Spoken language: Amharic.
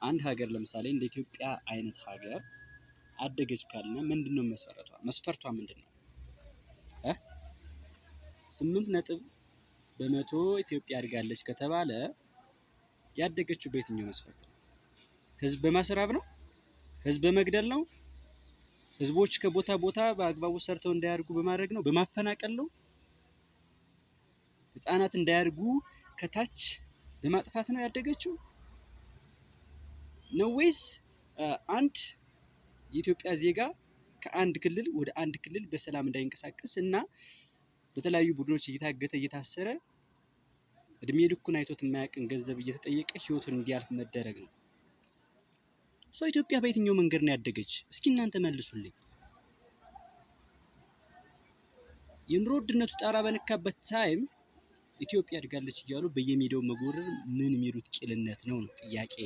አንድ ሀገር ለምሳሌ እንደ ኢትዮጵያ አይነት ሀገር አደገች ካልን ምንድነው መስፈርቷ ምንድነው? 8% ኢትዮጵያ አድጋለች ከተባለ ያደገችው በየትኛው መስፈርት ነው? ህዝብ በማስራብ ነው? ህዝብ በመግደል ነው? ህዝቦች ከቦታ ቦታ በአግባቡ ሰርተው እንዳያድጉ በማድረግ ነው? በማፈናቀል ነው? ህፃናት እንዳያድጉ ከታች በማጥፋት ነው ያደገችው? ነው ወይስ አንድ የኢትዮጵያ ዜጋ ከአንድ ክልል ወደ አንድ ክልል በሰላም እንዳይንቀሳቀስ እና በተለያዩ ቡድኖች እየታገተ እየታሰረ እድሜ ልኩን አይቶት የማያውቅን ገንዘብ እየተጠየቀ ህይወቱን እንዲያልፍ መደረግ ነው? ኢትዮጵያ በየትኛው መንገድ ነው ያደገች? እስኪ እናንተ መልሱልኝ። የኑሮ ውድነቱ ጣራ በነካበት ታይም ኢትዮጵያ አድጋለች እያሉ በየሜዳው መጎረር ምን የሚሉት ቂልነት ነው ጥያቄ።